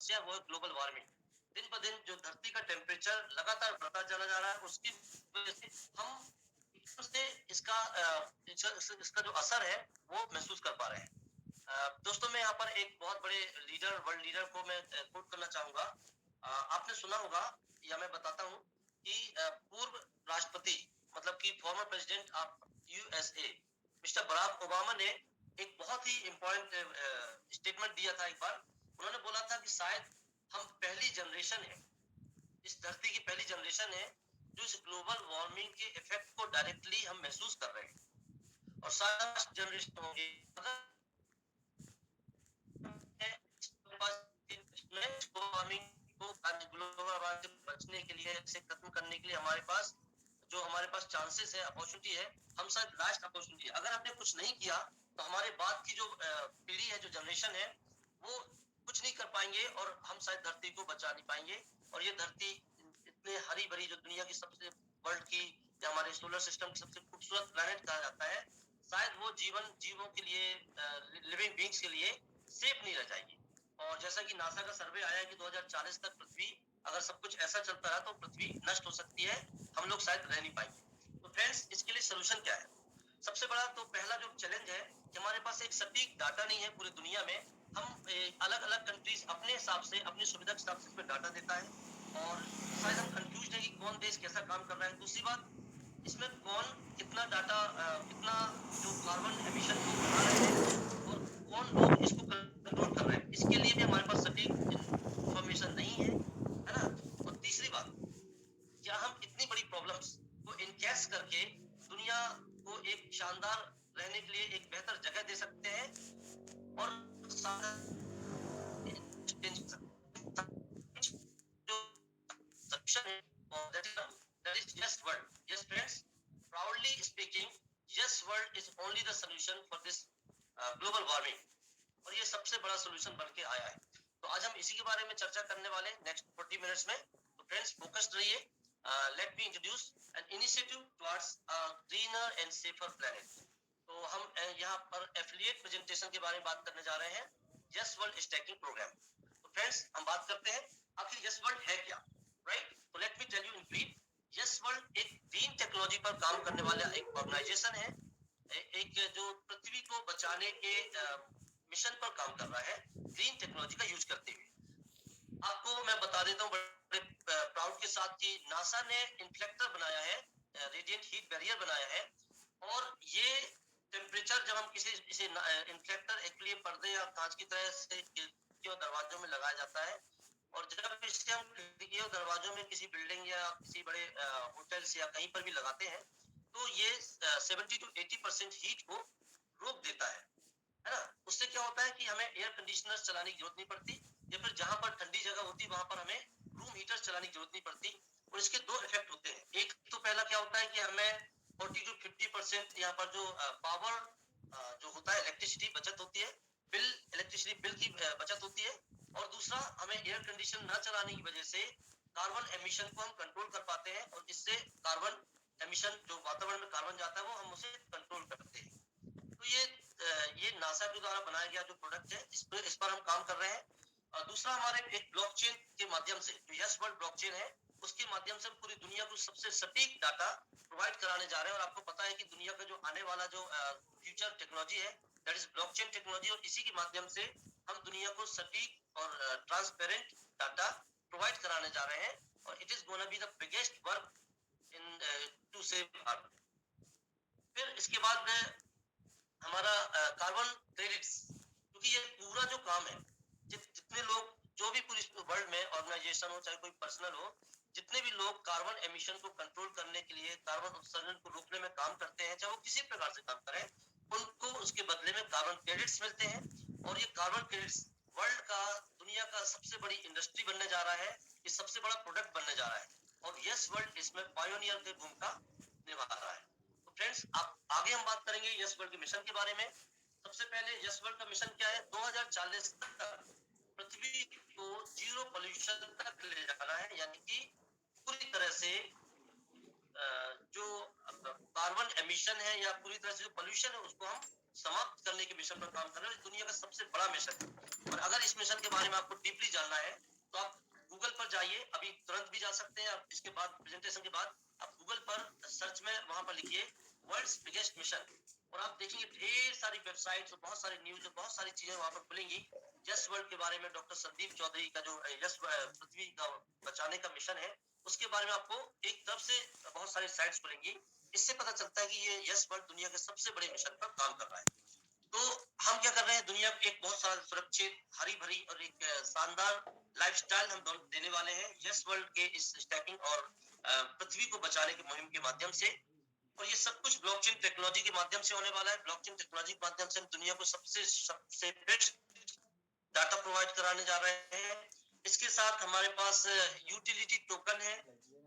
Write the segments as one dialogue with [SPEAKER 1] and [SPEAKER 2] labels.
[SPEAKER 1] समस्या वो है ग्लोबल वार्मिंग। दिन ब दिन जो धरती का टेम्परेचर लगातार बढ़ता चला जा रहा है, उसकी वजह से हम से इसका जो असर है वो महसूस कर पा रहे हैं। दोस्तों, मैं यहाँ पर एक बहुत बड़े लीडर, वर्ल्ड लीडर को मैं कोट करना चाहूंगा। आपने सुना होगा, या मैं बताता हूँ कि पूर्व राष्ट्रपति, मतलब कि former president of USA, mister Barack Obama ने एक बहुत ही इम्पोर्टेंट स्टेटमेंट दिया था एक बार। उन्होंने बोला था कि शायद हम पहली जनरेशन है, इस धरती की पहली जनरेशन है जो इस ग्लोबल वार्मिंग के इफेक्ट को डायरेक्टली हम महसूस कर रहे हैं। और शायद जनरेशन होंगे अगर ग्लोबल वार्मिंग से बचने के लिए, इसे खत्म करने के लिए हमारे पास चांसेस है, अपॉर्चुनिटी है, हम शायद लास्ट अपॉर्चुनिटी है। अगर हमने कुछ नहीं किया तो हमारे बाद की जो पीढ़ी है, जो जनरेशन है, वो कुछ नहीं कर पाएंगे और हम शायद धरती को बचा नहीं पाएंगे। और ये धरती इतने हरी भरी, जो दुनिया की सबसे वर्ल्ड की या हमारे सोलर सिस्टम की सबसे खूबसूरत प्लेनेट कहा जाता है, शायद वो जीवों के लिए, लिविंग बींग्स के लिए सेफ नहीं रह जाएगी। और जैसा कि नासा का सर्वे आया है कि 2040 तक पृथ्वी, अगर सब कुछ ऐसा चलता रहा तो पृथ्वी नष्ट हो सकती है, हम लोग शायद रह नहीं पाएंगे। तो फ्रेंड्स, इसके लिए सोल्यूशन क्या है? सबसे बड़ा तो पहला जो चैलेंज है कि हमारे पास एक सटीक डाटा नहीं है पूरी दुनिया में। हम अलग अलग कंट्रीज अपने हिसाब से, अपनी सुविधा के हिसाब से इसमें डाटा देता है, और शायद हम कंफ्यूज है कि कौन देश कैसा काम कर रहा है। दूसरी बात, इसमें कौन कितना डाटा, कितना जो कार्बन एमिशन को बढ़ा रहे हैं, और कौन लोग इसको कंट्रोल कर रहे हैं, इसके लिए भी हमारे पास सटीक इंफॉर्मेशन नहीं है ना। और तीसरी बात, क्या हम इतनी बड़ी प्रॉब्लम्स को इनकैश करके दुनिया को एक शानदार रहने के लिए एक बेहतर जगह दे सकते हैं, और जो सक्षम है, और that is yes world. Yes friends, proudly speaking, yes world is only the solution for this global warming. और ये सबसे बड़ा सोल्यूशन बन के आया है। तो आज हम इसी के बारे में चर्चा करने वाले हैं नेक्स्ट 40 मिनट्स में। तो फ्रेंड्स, फोकस्ड रहिए। Let me introduce an initiative towards a greener and safer planet. तो हम यहाँ पर एफिलिएट प्रेजेंटेशन के बारे में बात करने जा रहे हैं, यस वर्ल्ड स्टैकिंग प्रोग्राम। तो फ्रेंड्स, हम बात करते हैं आखिर यस वर्ल्ड है क्या, राइट? तो let me tell you in brief. Yes World एक ग्रीन टेक्नोलॉजी पर काम करने वाला एक ऑर्गेनाइजेशन है, एक जो पृथ्वी को बचाने के मिशन पर काम कर रहा है, ग्रीन टेक्नोलॉजी का यूज करते हुए। आपको मैं बता देता हूँ बड़े प्राउड के साथ कि नासा ने इन्फ्लेक्टर बनाया है, रेडिएंट हीट बैरियर बनाया है। और ये टेम्परेचर, जब हम इसे इन्फ्लेक्टर एक्चुअली पर्दे या कांच की तरह से खिड़कियों और दरवाजों में लगाया जाता है, और जब इसे हम खिड़कियों और दरवाजों में किसी बिल्डिंग या किसी बड़े होटल्स या कहीं पर भी लगाते हैं, तो ये 70 to 80% हीट को रोक देता है ना। उससे क्या होता है कि हमें एयर कंडीशनर चलाने की जरूरत नहीं पड़ती, या फिर जहां पर ठंडी जगह होती है वहां पर हमें रूम हीटर चलाने की जरूरत नहीं पड़ती। और इसके दो इफेक्ट होते हैं। एक तो पहला क्या होता है कि हमें 40 to 50% यहाँ पर जो पावर जो होता है, इलेक्ट्रिसिटी बचत होती है, इलेक्ट्रिसिटी बिल की बचत होती है। और दूसरा, हमें एयर कंडीशन न चलाने की वजह से कार्बन एमिशन को हम कंट्रोल कर पाते हैं, और इससे कार्बन एमिशन, जो वातावरण में कार्बन जाता है, वो हम उसे कंट्रोल करते हैं। तो ये नासा के द्वारा बनाया गया जो प्रोडक्ट है, इस पर हम काम कर रहे हैं। और दूसरा, हमारे एक ब्लॉकचेन के माध्यम से, जो यस वर्ल्ड ब्लॉकचेन है, उसके माध्यम से हम पूरी दुनिया को सबसे सटीक डाटा प्रोवाइड कराने जा रहे हैं। और आपको पता है कि दुनिया का जो आने वाला जो फ्यूचर टेक्नोलॉजी है, दैट इज ब्लॉकचेन टेक्नोलॉजी। और इसी के माध्यम से हम दुनिया को सटीक और ट्रांसपेरेंट डाटा प्रोवाइड कराने जा रहे हैं। और it is gonna be the biggest work in to save earth. फिर इसके बाद हमारा कार्बन क्रेडिट्स, क्योंकि ये पूरा जो काम है, जितने लोग, जो भी पूरी वर्ल्ड में ऑर्गेनाइजेशन हो, चाहे कोई पर्सनल हो, जितने भी लोग कार्बन एमिशन को कंट्रोल करने के लिए, कार्बन उत्सर्जन को रोकने में काम करते हैं, चाहे वो किसी प्रकार से काम करें, उनको उसके बदले में कार्बन क्रेडिट्स मिलते हैं। और ये कार्बन क्रेडिट्स वर्ल्ड का, दुनिया का सबसे बड़ी इंडस्ट्री बनने जा रहा है, ये सबसे बड़ा प्रोडक्ट बनने जा रहा है। और यस वर्ल्ड इसमें पायोनियर की भूमिका निभा रहा है। तो फ्रेंड्स, आप आगे हम बात करेंगे यस वर्ल्ड के मिशन के बारे में। सबसे पहले यस वर्ल्ड का मिशन क्या है? 2040 तक पृथ्वी को जीरो पोल्यूशन तक ले जाना है, यानी कि पूरी तरह से जो कार्बन एमिशन है या पूरी तरह से जो पोल्यूशन है, उसको हम समाप्त करने के मिशन पर काम कर रहे हैं। दुनिया का सबसे बड़ा मिशन है। और अगर इस मिशन के बारे में आपको डीपली जानना है तो आप गूगल पर जाइए, अभी तुरंत भी जा सकते हैं आप, इसके बाद प्रेजेंटेशन के बाद आप गूगल पर सर्च में वहां पर लिखिए वर्ल्ड्स बिगेस्ट मिशन, और आप देखेंगे ढेर सारी वेबसाइट्स और बहुत सारी न्यूज और बहुत सारी चीजें वहां पर खुलेंगी। यस वर्ल्ड के बारे में डॉक्टर संदीप चौधरी का जो यस पृथ्वी का बचाने का मिशन है उसके बारे में आपको एक तरफ से बहुत सारी साइट्स खुलेंगी। इससे पता चलता है कि ये यस वर्ल्ड दुनिया के सबसे बड़े मिशन पर काम कर रहा है। तो हम क्या कर रहे हैं, दुनिया को एक बहुत सारा सुरक्षित, हरी भरी और एक शानदार लाइफस्टाइल हम देने वाले हैं यस वर्ल्ड के इस स्टैकिंग और पृथ्वी को बचाने की मुहिम के माध्यम से। और ये सब कुछ ब्लॉकचेन टेक्नोलॉजी के माध्यम से होने वाला है। ब्लॉकचेन टेक्नोलॉजी के माध्यम से हम दुनिया को सबसे सबसे बेस्ट डाटा प्रोवाइड कराने जा रहे हैं। इसके साथ हमारे पास यूटिलिटी टोकन है,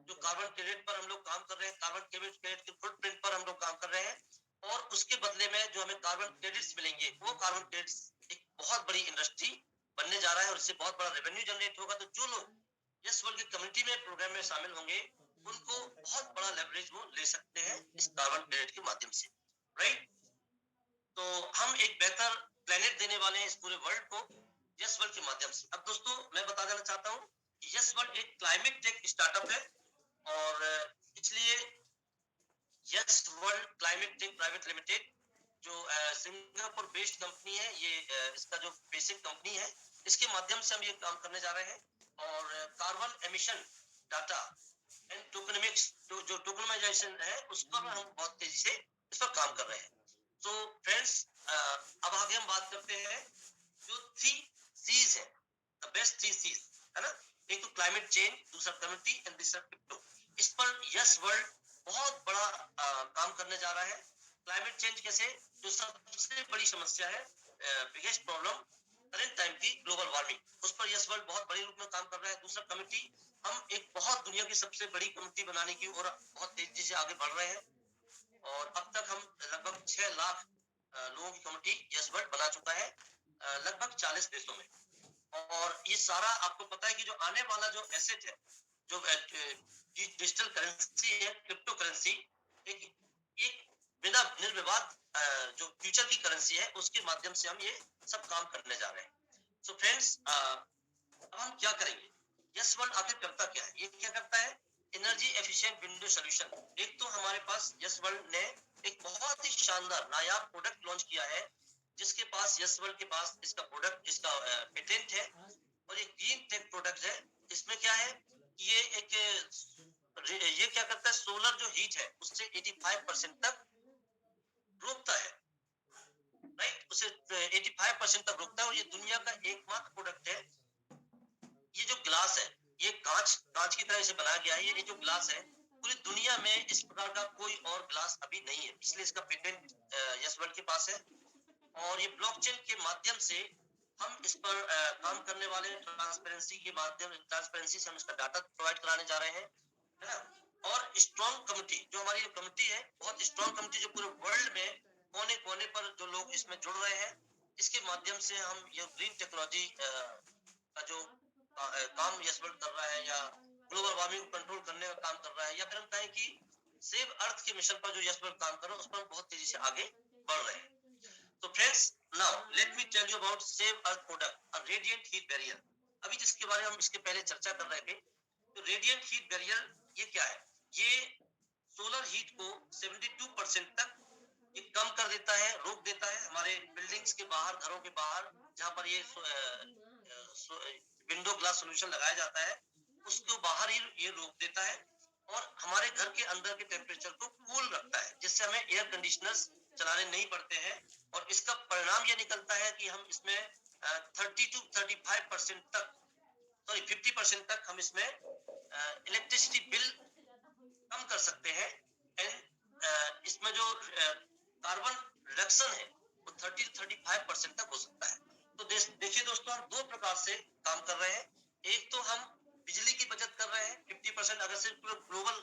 [SPEAKER 1] जो कार्बन क्रेडिट पर हम लोग काम कर रहे हैं, कार्बन क्रेडिट के फुटप्रिंट पर हम लोग काम कर रहे हैं, और उसके बदले में जो हमें कार्बन क्रेडिट्स मिलेंगे वो कार्बन क्रेडिट्स एक बहुत बड़ी इंडस्ट्री बनने जा रहा है और इससे बहुत बड़ा रेवेन्यू जनरेट होगा। तो जो लोग यस वर्ल्ड की कम्युनिटी में प्रोग्राम में शामिल होंगे उनको बहुत बड़ा लेवरेज वो ले सकते हैं इस कार्बन क्रेडिट के माध्यम से, राइट। तो हम एक बेहतर प्लेनेट देने वाले हैं इस पूरे वर्ल्ड को यस वर्ल्ड के माध्यम से। अब दोस्तों मैं बता देना चाहता हूँ कि यस वर्ल्ड एक क्लाइमेट टेक स्टार्टअप है, और इसलिए Yes World climate tech private limited जो सिंगापुर बेस्ड कंपनी है, ये इसका जो बेसिक कंपनी है, इसके माध्यम से हम ये काम करने जा रहे हैं। और कार्बन एमिशन डाटा एंड टोकनमिक्स जो टोकनाइजेशन है उस पर हम बहुत तेजी से इस पर काम कर रहे हैं। तो फ्रेंड्स अब आगे हम बात करते हैं जो 3 C's है, द बेस्ट 3 C's है ना। एक तो क्लाइमेट चेंज, दूसरा कम्युनिटी एंड तीसरा क्रिप्टो। इस पर यस वर्ल्ड बहुत बड़ा काम करने जा रहा है। क्लाइमेट चेंज कैसे, जो सबसे बड़ी समस्या है, बिगेस्ट प्रॉब्लम करंट टाइम की ग्लोबल वार्मिंग, उस पर यस वर्ल्ड बहुत बड़े रूप में काम कर रहा है। दूसरा कम्युनिटी, हम एक बहुत दुनिया की सबसे बड़ी कम्युनिटी बनाने की और बहुत तेजी से आगे बढ़ रहे हैं, और अब तक हम लगभग 6 लाख लोगों की कम्युनिटी यस वर्ल्ड बना चुका है लगभग 40 देशों में। और ये सारा आपको पता है कि जो आने वाला जो एसेट है, जो डिजिटल करेंसी है, क्रिप्टो करेंसी, एक एक बिना निर्विवाद जो फ्यूचर की करेंसी है उसके माध्यम से हम ये सब काम करने जा रहे हैं। सो फ्रेंड्स अब हम क्या करेंगे, यस वर्ल्ड आखिर करता क्या है, ये क्या करता है, एनर्जी एफिशिएंट विंडो सॉल्यूशन। एक तो हमारे पास यस वर्ल्ड ने एक बहुत ही शानदार नायाब प्रोडक्ट लॉन्च किया है, जिसके पास यस वर्ल्ड के पास इसका प्रोडक्ट, इसका पेटेंट है, और ये ग्रीन टेक प्रोडक्ट है। इसमें क्या है, ये एक ये क्या करता है, सोलर जो हीट है उससे 85% तक रोकता है, राइट, उसे 85% तक रोकता है। और ये दुनिया का एकमात्र प्रोडक्ट है। ये जो ग्लास है, ये कांच की तरह इसे बनाया गया है। ये जो ग्लास है, पूरी दुनिया में इस प्रकार का कोई और ग्लास अभी नहीं है, इसलिए इसका पेटेंट यस वर्ल्ड के पास है। और ये ब्लॉकचेन के माध्यम से हम इस पर काम करने वाले, ट्रांसपेरेंसी के माध्यम, ट्रांसपेरेंसी से हम इसका डाटा प्रोवाइड कराने जा रहे हैं, है ना। और स्ट्रॉन्ग कम्युनिटी, जो हमारी कम्युनिटी है, बहुत स्ट्रॉन्ग कम्युनिटी, जो पूरे वर्ल्ड में कोने कोने पर जो लोग इसमें जुड़ रहे हैं, इसके माध्यम से हम ये ग्रीन टेक्नोलॉजी का जो काम यस वर्ल्ड कर रहा है, या ग्लोबल वार्मिंग को कंट्रोल करने का काम कर रहा है, या फिर हम कहें कि सेव अर्थ के मिशन पर जो यस वर्ल्ड काम कर रहा है, उस पर हम बहुत तेजी से आगे बढ़ रहे हैं। तो friends now let me tell you about save earth product, a radiant heat barrier. अभी जिसके बारे में हम इसके पहले चर्चा कर रहे थे, तो रेडिएंट हीट बैरियर ये क्या है, ये सोलर हीट को 72% तक ये कम कर देता है, रोक देता है। हमारे बिल्डिंग्स के बाहर, घरों के बाहर जहां पर ये विंडो ग्लास सोल्यूशन लगाया जाता है, उसको बाहर ही ये रोक देता है, और हमारे घर के अंदर के टेम्परेचर को कूल रखता है, जिससे हमें एयर कंडीशनर्स चलाने नहीं पड़ते हैं। और इसका परिणाम ये निकलता है कि हम इसमें 30 to 35% तक, सॉरी 50% तक हम इसमें इलेक्ट्रिसिटी बिल कम कर सकते हैं। एंड इसमें जो कार्बन रिडक्शन है वो 30 to 35% तक हो सकता है। तो देखिए दोस्तों, हम दो प्रकार से काम कर रहे हैं। एक तो हम बिजली की बचत कर रहे हैं 50%, अगर सिर्फ ग्लोबल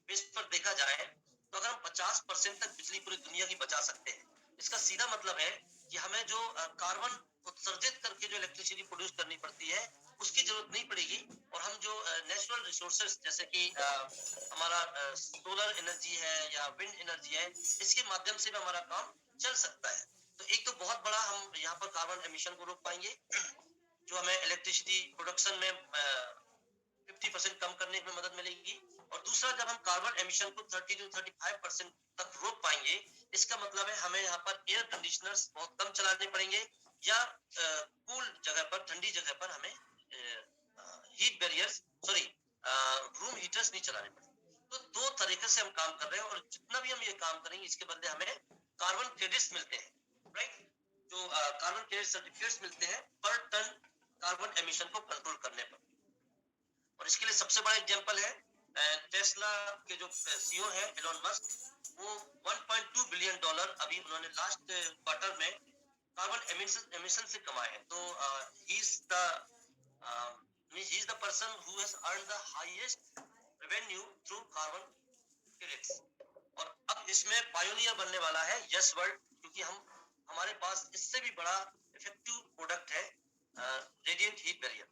[SPEAKER 1] बेस पर देखा जाए तो अगर हम 50% तक बिजली पूरी दुनिया की बचा सकते हैं, इसका सीधा मतलब है कि हमें जो कार्बन उत्सर्जित करके जो इलेक्ट्रिसिटी प्रोड्यूस करनी पड़ती है उसकी जरूरत नहीं पड़ेगी। और हम जो नेचुरल रिसोर्सेज जैसे कि हमारा सोलर एनर्जी है या विंड एनर्जी है, इसके माध्यम से भी हमारा काम चल सकता है। तो एक तो बहुत बड़ा हम यहाँ पर कार्बन एमिशन को रोक पाएंगे, जो हमें इलेक्ट्रिसिटी प्रोडक्शन में 50% कम करने में मदद मिलेगी। और दूसरा, जब हम कार्बन एमिशन को 30 to 35% तक रोक पाएंगे, इसका मतलब है हमें यहाँ पर एयर कंडीशनर्स बहुत कम चलाने पड़ेंगे, या कूल जगह पर, ठंडी जगह पर हमें heat barriers, sorry, room heaters नहीं चलाने पड़ेंगे। तो दो तरीके से हम काम कर रहे हैं, और जितना भी हम ये काम करेंगे इसके बदले हमें कार्बन क्रेडिट्स मिलते हैं, राइट। जो कार्बन क्रेडिट सर्टिफिकेट्स मिलते हैं पर टन कार्बन एमिशन को कंट्रोल करने पर। और इसके लिए सबसे बड़ा एग्जांपल है टेस्ला के जो सीईओ है एलोन मस्क, वो 1.2 बिलियन डॉलर अभी उन्होंने लास्ट क्वार्टर में कार्बन एमिशन से कमाए हैं। तो he is the person who has earn the highest revenue through carbon credits. और अब इसमें पायोनियर बनने वाला है यस वर्ल्ड, क्योंकि हम हमारे पास इससे भी बड़ा इफेक्टिव प्रोडक्ट है रेडिएंट हीट बैरियर।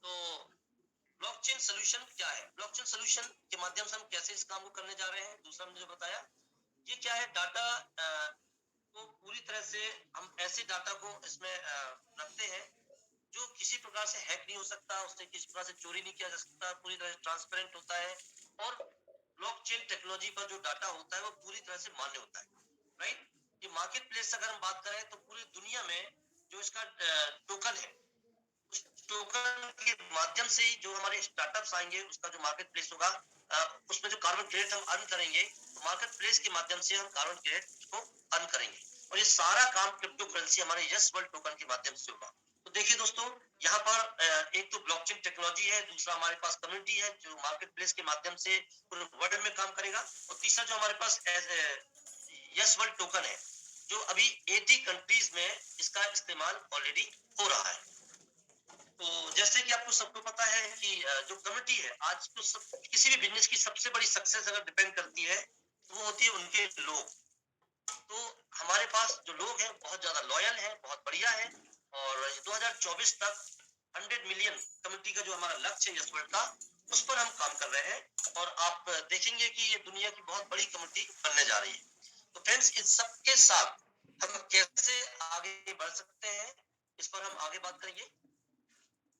[SPEAKER 1] तो ब्लॉकचेन सॉल्यूशन क्या है? ब्लॉकचेन सॉल्यूशन के माध्यम से हम कैसे इस काम को करने जा रहे हैं, दूसरा हमने जो बताया, ये क्या है, डाटा को पूरी तरह से हम ऐसे डाटा को इसमें रखते हैं जो किसी प्रकार से हैक नहीं हो सकता, उससे किसी प्रकार से चोरी नहीं किया जा सकता, पूरी तरह से ट्रांसपेरेंट होता है। और ब्लॉकचेन टेक्नोलॉजी पर जो डाटा होता है वो पूरी तरह से मान्य होता है, राइट। ये मार्केट प्लेस अगर हम बात करें तो पूरी दुनिया में जो इसका टोकन है, उस टोकन के माध्यम से ही जो हमारे स्टार्टअप्स आएंगे, उसका जो मार्केट प्लेस होगा, उसमें जो कार्बन क्रेडिट हम अर्न करेंगे, तो मार्केट प्लेस के माध्यम से हम कार्बन क्रेडिट को अर्न करेंगे। और ये सारा काम क्रिप्टो करेंसी हमारे यस वर्ल्ड टोकन के माध्यम से होगा। तो देखिए दोस्तों, यहाँ पर एक तो ब्लॉकचेन टेक्नोलॉजी है, दूसरा हमारे पास कम्युनिटी है जो मार्केट प्लेस के माध्यम से पूरे वर्ल्ड में काम करेगा, और तीसरा जो हमारे पास यस वर्ल्ड टोकन है, जो अभी 80 कंट्रीज में इसका इस्तेमाल ऑलरेडी हो रहा है। तो जैसे कि आपको सबको पता है कि जो कम्युनिटी है आज तो किसी भी बिजनेस की सबसे बड़ी सक्सेस अगर डिपेंड करती है तो वो होती है उनके लोग। तो हमारे पास जो लोग हैं बहुत ज्यादा लॉयल है, बहुत बढ़िया है। और 2024 तक 100 मिलियन कम्युनिटी का जो हमारा लक्ष्य है इस वर्ल्ड का, उस पर हम काम कर रहे हैं। और आप देखेंगे कि ये दुनिया की बहुत बड़ी कम्युनिटी बनने जा रही है। तो फ्रेंड्स, इन सबके साथ हम कैसे आगे बढ़ सकते हैं, इस पर हम आगे बात करेंगे।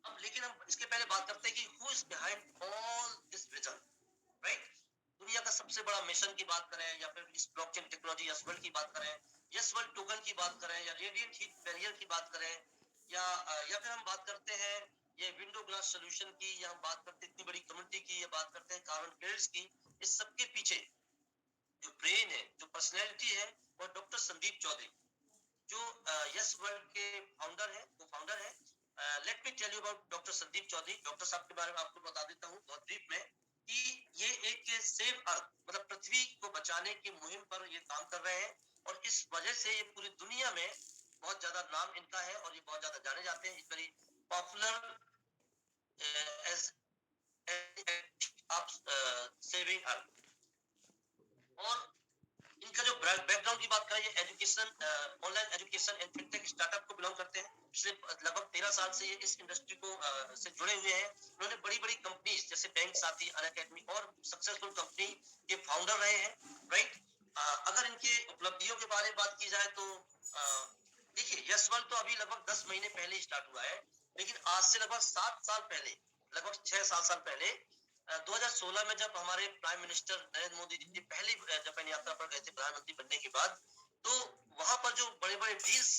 [SPEAKER 1] अब लेकिन हम इसके पहले बात करते हैं कि who is behind all this vision, right. दुनिया का सबसे बड़ा मिशन की बात करें, या फिर इस ब्लॉकचेन टेक्नोलॉजी यस वर्ल्ड की बात करें, यस वर्ल्ड टोकन की बात करें, या रेडिएंट हीट बैरियर की बात करें, या फिर हम बात करते हैं ये विंडो ग्लास सॉल्यूशन की, या हम बात करते हैं इतनी बड़ी कम्युनिटी की, या बात करते हैं कार्बन क्रेडिट्स की, इस सबके पीछे जो ब्रेन है, जो पर्सनैलिटी है, वो डॉक्टर संदीप चौधरी, जो यस वर्ल्ड के फाउंडर है, को फाउंडर है। Let me tell you about doctor Sandeep Chaudhary. Doctor साहब के बारे में आपको बता देता हूँ बहुत ब्रीफ में, कि ये एक सेव अर्थ, मतलब पृथ्वी को बचाने की मुहिम पर ये काम कर रहे हैं। और इस वजह से ये पूरी दुनिया में बहुत ज्यादा नाम इनका है, और ये बहुत ज्यादा जाने जाते हैं, इस वेरी पॉपुलर एज सेविंग अर्थ। और इनका जो बैकग्राउंड की बात करें, education, online education and fintech startup को बिलोंग करते हैं। पिछले लगभग 13 साल से ये इस इंडस्ट्री को से जुड़े हुए हैं। उन्होंने बड़ी बड़ी कंपनीज जैसे बैंक साथी, अनअकैडमी और सक्सेसफुल कंपनी के फाउंडर रहे हैं, राइट। अगर इनके उपलब्धियों के बारे में बात की जाए तो देखिए, यस वर्ल्ड तो अभी लगभग 10 महीने पहले स्टार्ट हुआ है, लेकिन आज से लगभग 7 साल पहले, लगभग 6-7 साल पहले 2016 में जब हमारे प्राइम मिनिस्टर नरेंद्र मोदी जी पहली जापान यात्रा पर गए थे प्रधानमंत्री बनने के बाद, तो वहां पर जो बड़े बड़े डील्स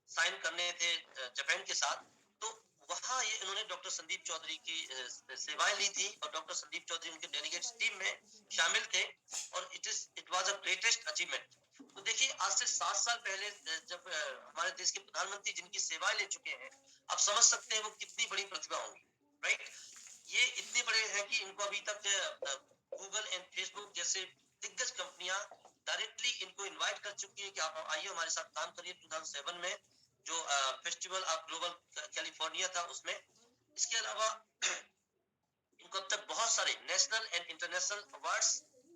[SPEAKER 1] साइन करने थे जापान के साथ, तो वहां ये इन्होंने डॉक्टर संदीप चौधरी की सेवाएं ली थी, और डॉक्टर संदीप चौधरी उनके डेलीगेट्स टीम में शामिल थे। और it was a greatest achievement. तो देखिए, आज से 7 साल पहले जब हमारे देश के प्रधानमंत्री जिनकी सेवाएं ले चुके हैं, आप समझ सकते हैं वो कितनी बड़ी प्रतिभा होंगी, राइट। ये इतने बड़े हैं कि इनको अभी तक गूगल एंड फेसबुक जैसे दिग्गज कंपनियां डायरेक्टली इनको इनवाइट कर चुकी है कि आप आइए हमारे साथ काम करिए। 2007 में जो फेस्टिवल ऑफ ग्लोबल कैलिफोर्निया था उसमें। इसके अलावा इनको अब तक बहुत सारे नेशनल एंड इंटरनेशनल अवार्ड्स